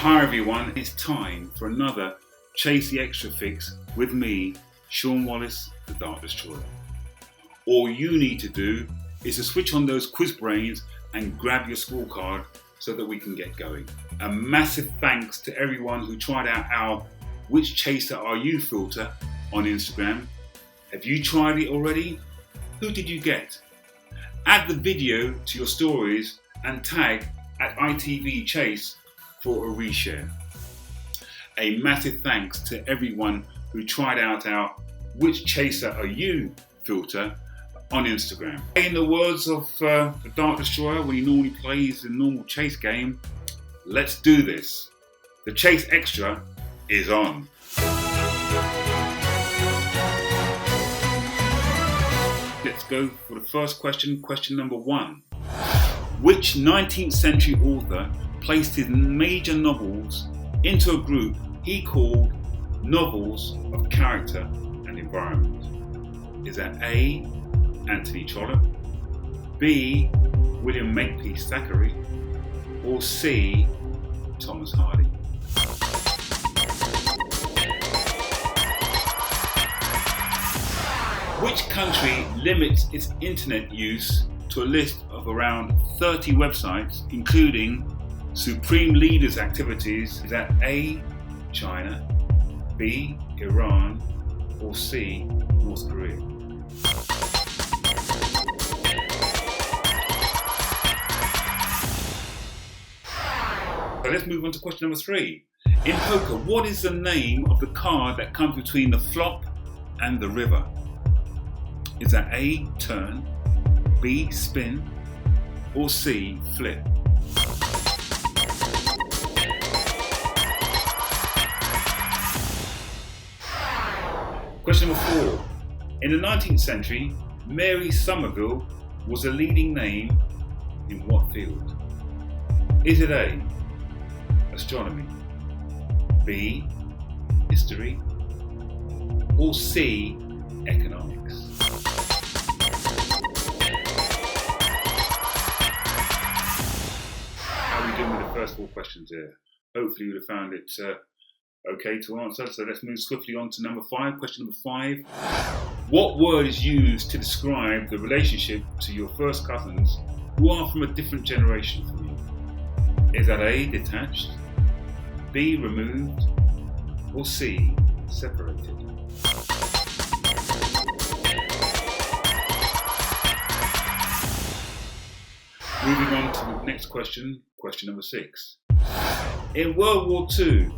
Hi everyone, it's time for another Chase the Extra fix with me, Shaun Wallace, the Dart Destroyer. All you need to do is to switch on those quiz brains and grab your scorecard so that we can get going. A massive thanks to everyone who tried out our Which Chaser Are You filter on Instagram. Have you tried it already? Who did you get? Add the video to your stories and tag at ITV Chase for a reshare. A massive thanks to everyone who tried out our Which Chaser Are You filter on Instagram. In the words of the Dart Destroyer when he normally plays the normal chase game, let's do this. The Chase Extra is on. Let's go for the first question, question number 1. Which 19th century author placed his major novels into a group he called novels of character and environment? Is that A, Anthony Trollope, B, William Makepeace Thackeray, or C, Thomas Hardy? Which country limits its internet use to a list of around 30 websites, including Supreme Leaders' activities? Is that A, China, B, Iran, or C, North Korea? So let's move on to question number 3. In poker, what is the name of the card that comes between the flop and the river? Is that A, turn, B, spin, or C, flip? Question number 4. In the 19th century, Mary Somerville was a leading name in what field? Is it A, astronomy, B, history, or C, economics? How are we doing with the first 4 questions here? Hopefully you would have found it okay to answer. So let's move swiftly on to number 5. Question number 5. What word is used to describe the relationship to your first cousins who are from a different generation from you? Is that A, detached, B, removed, or C, separated? Moving on to the next question, question number 6. In World War II,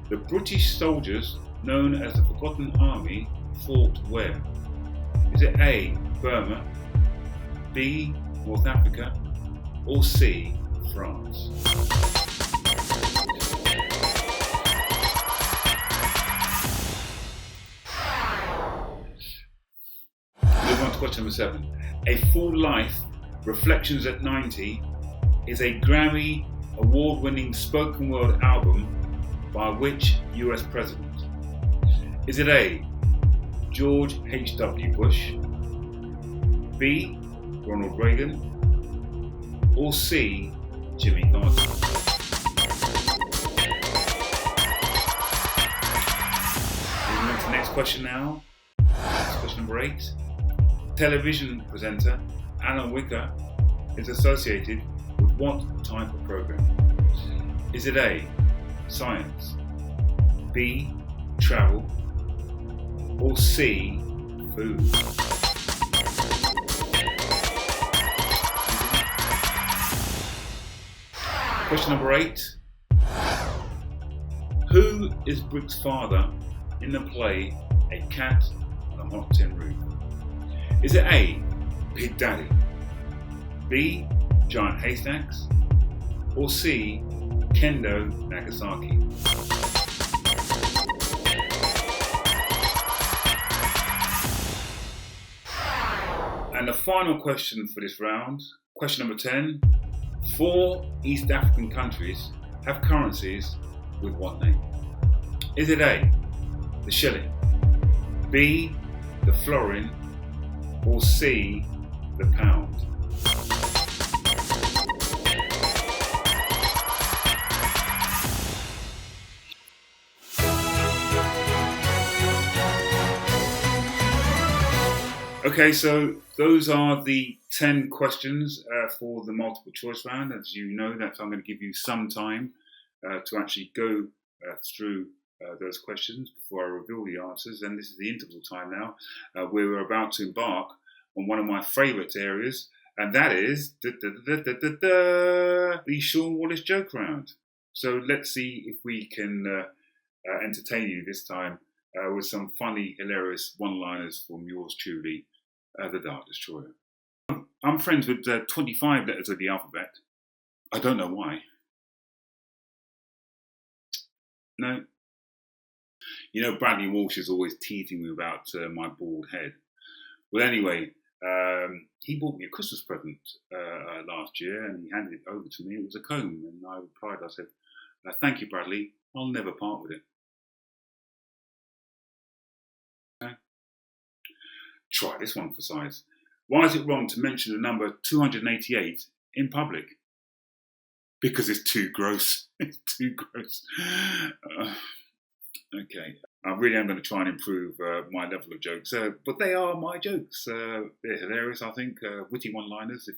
the British soldiers known as the Forgotten Army fought where? Is it A, Burma, B, North Africa, or C, France? Move on to question number 7. A Full Life, Reflections at 90 is a Grammy award-winning spoken word album by which US president? Is it A, George H.W. Bush, B, Ronald Reagan, or C, Jimmy Carter? Moving on to the next question now. Question number 8. Television presenter Alan Wicker is associated with what type of program? Is it A, science, B, travel, or C, food? Question number 8. Who is Brick's father in the play A Cat on a Hot Tin Roof? Is it A, Big Daddy, B, Giant Haystacks, or C, Kendo Nagasaki? And the final question for this round, question number 10. 4 East African countries have currencies with what name? Is it A, the shilling, B, the florin, or C, the pound? Okay, so those are the 10 questions for the multiple choice round. As you know, that I'm going to give you some time to actually go through those questions before I reveal the answers. And this is the interval time now, where we're about to embark on one of my favourite areas, and that is the Shaun Wallace joke round. So let's see if we can entertain you this time with some funny, hilarious one-liners from yours truly, the Dart Destroyer. I'm friends with 25 letters of the alphabet. I don't know why. No. You know, Bradley Walsh is always teasing me about my bald head. Well, anyway, he bought me a Christmas present last year, and he handed it over to me. It was a comb, and I replied, I said, "Thank you, Bradley. I'll never part with it." Okay. Try this one for size. Why is it wrong to mention the number 288 in public? Because it's too gross. It's too gross. Okay, I really am going to try and improve my level of jokes, but they are my jokes. They're hilarious, I think, witty one-liners. If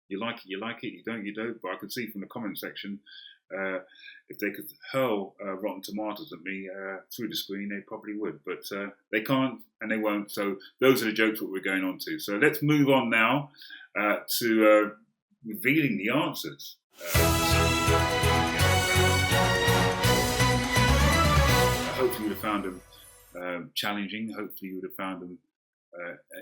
you like it, you like it. You don't, you don't. But I could see from the comment section, if they could hurl rotten tomatoes at me through the screen, they probably would. But they can't and they won't. So those are the jokes that we're going on to. So let's move on now to revealing the answers. Hopefully you would have found them challenging. Hopefully you would have found them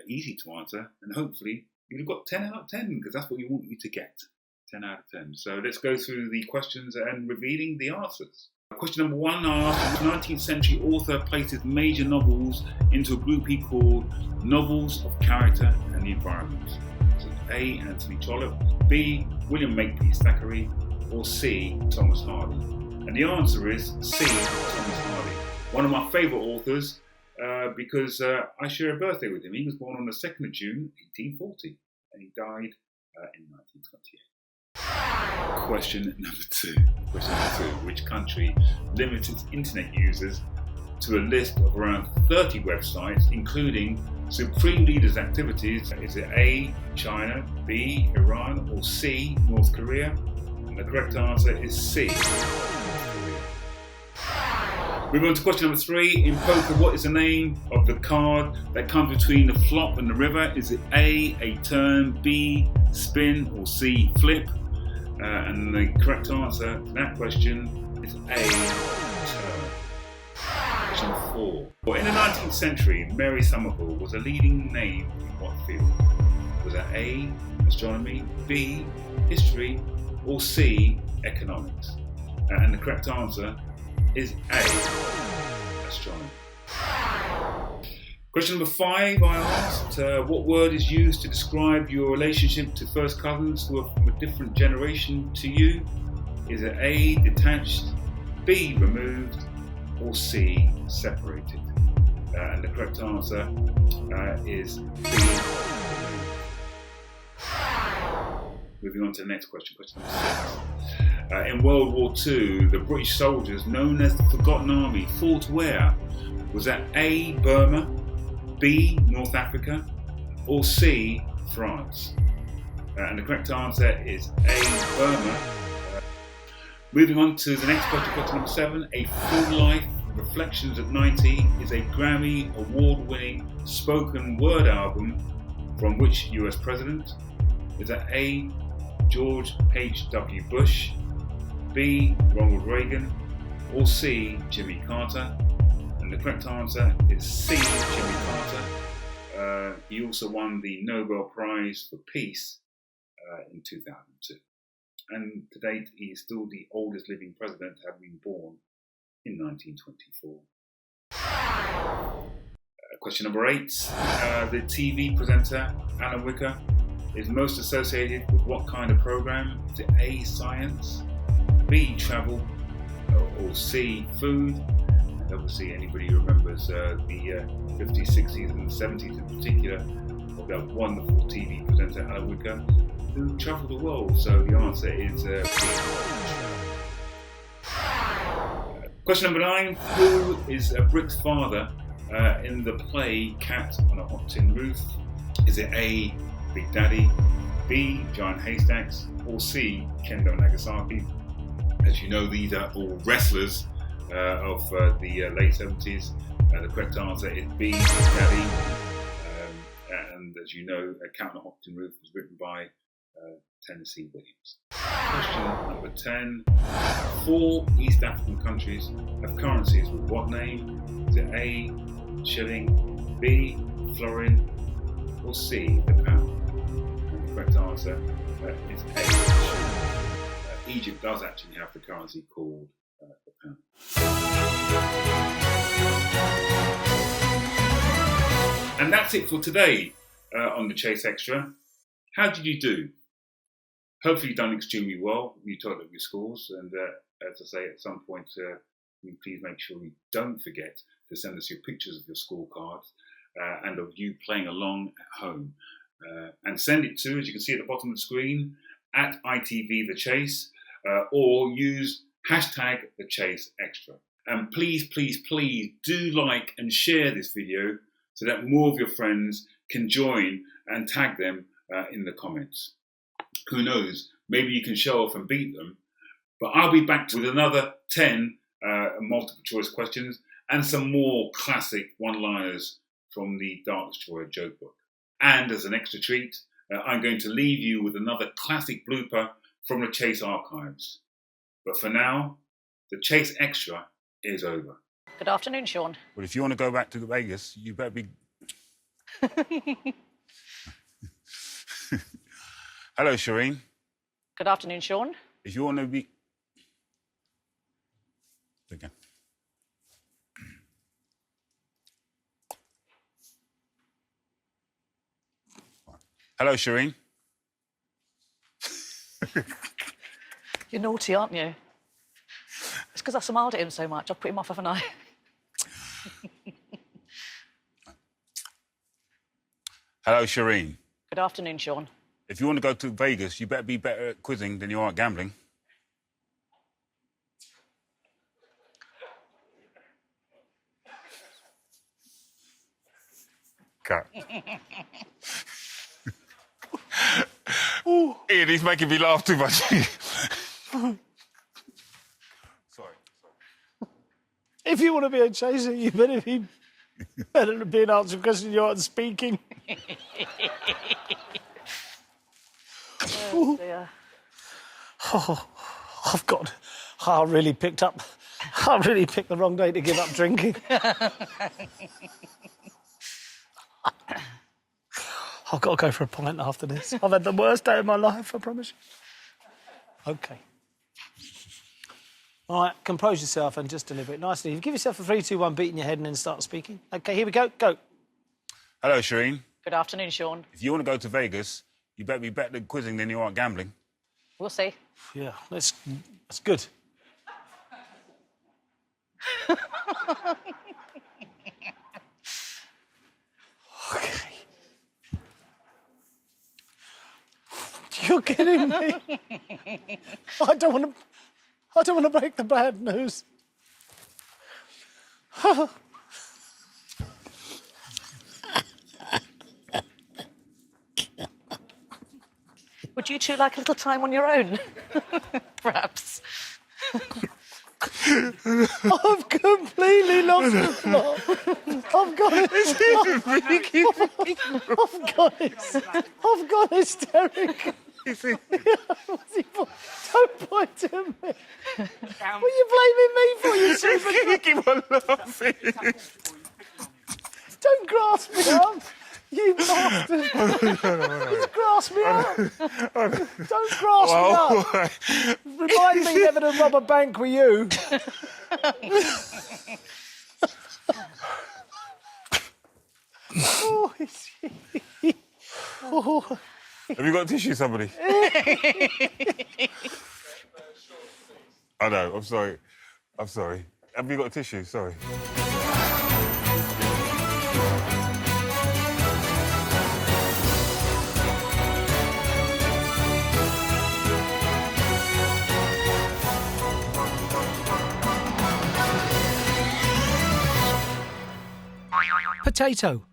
easy to answer. And hopefully you would have got 10 out of 10, because that's what you want you to get. 10 out of 10. So let's go through the questions and revealing the answers. Question number 1 asks, 19th century author places major novels into a group he called novels of character and the environment. So A. Anthony Trollope, B. William Makepeace Thackeray, or C. Thomas Hardy. And the answer is C. Thomas Hardy. One of my favourite authors because I share a birthday with him. He was born on the 2nd of June, 1840, and he died in 1928. Question number 2. Which country limits its internet users to a list of around 30 websites, including Supreme Leader's activities? Is it A. China, B. Iran, or C. North Korea? And the correct answer is C. Moving on to question number 3. In poker, what is the name of the card that comes between the flop and the river? Is it A. turn, B. spin, or C. flip? And the correct answer to that question is A. turn. Question 4. Well, in the 19th century, Mary Somerville was a leading name in what field? Was it A. astronomy, B. history, or C. economics? And the correct answer is A. astronomy. Question number 5, I asked, what word is used to describe your relationship to first cousins who are from a different generation to you? Is it A. detached, B. removed, or C. separated? And the correct answer is B. Moving on to the next question, question number 6. In World War II, the British soldiers known as the Forgotten Army fought where? Was that A. Burma, B. North Africa, or C. France? And the correct answer is A. Burma. Moving on to the next question, question number 7. A Full Life, Reflections at 90 is a Grammy award-winning spoken word album from which US president? Is that A. George H.W. Bush, B. Ronald Reagan, or C. Jimmy Carter? And the correct answer is C. Jimmy Carter. He also won the Nobel Prize for Peace in 2002. And to date, he is still the oldest living president, having been born in 1924. Question number 8. The TV presenter, Alan Wicker, is most associated with what kind of program? Is it A. science, B. travel, or C. food? And obviously anybody who remembers the 50s, 60s and 70s in particular of that wonderful TV presenter Alan Wicker, who travelled the world. So the answer is B. Question number 9. Who is Brick's father in the play Cat on a Hot Tin Roof? Is it A, Big Daddy, B, Giant Haystacks, or C, Kendo Nagasaki? As you know, these are all wrestlers of the late 70s. The correct answer is B, Big Daddy. And as you know, Count on the Hopton Roof was written by Tennessee Williams. Question number 10. 4 East African countries have currencies with what name? Is it A, shilling, B, florin, or C, the pound? And the correct answer is A, shilling. Egypt does actually have the currency called the pound. And that's it for today on the Chase Extra. How did you do? Hopefully you've done extremely well. You told up your scores, and as I say, at some point, please make sure you don't forget to send us your pictures of your scorecards and of you playing along at home. And send it to, as you can see at the bottom of the screen, at ITV The Chase, or use hashtag The Chase Extra. And please, please, please do like and share this video so that more of your friends can join and tag them in the comments. Who knows, maybe you can show off and beat them. But I'll be back with another 10 multiple choice questions and some more classic one-liners from the Dark Destroyer joke book. And as an extra treat, I'm going to leave you with another classic blooper from the Chase archives. But for now, the Chase Extra is over. Good afternoon, Shaun. Well, if you want to go back to Vegas, you better be... Hello, Shireen. Good afternoon, Shaun. If you want to be... Again. Hello, Shireen. You're naughty, aren't you? It's because I smiled at him so much. I've put him off, haven't I? Hello, Shireen. Good afternoon, Shaun. If you want to go to Vegas, you better be better at quizzing than you are at gambling. Cut. Ian, he's making me laugh too much. Sorry. If you want to be a chaser, you better be better at being answering questions you aren't speaking. Oh, dear. Oh, I really picked the wrong day to give up drinking. I've got to go for a pint after this. I've had the worst day of my life, I promise you. OK. All right, compose yourself and just deliver it nicely. Give yourself a 3, 2, 1 beat in your head and then start speaking. OK, here we go. Go. Hello, Shireen. Good afternoon, Shaun. If you want to go to Vegas, you better be better at quizzing than you are at gambling. We'll see. Yeah, that's good. OK. You're kidding me. I don't want to break the bad news. Would you two like a little time on your own? Perhaps. I've completely lost the plot. I've gone hysterical. Don't point at me. What are you blaming me for, you stupid? Keep on laughing. Don't grasp me up. You bastard. Just grasp me up. Don't grasp me up. Remind me never to rob a bank with you. Oh, Have you got tissue, somebody? I know, I'm sorry. Have you got tissue? Sorry. Potato.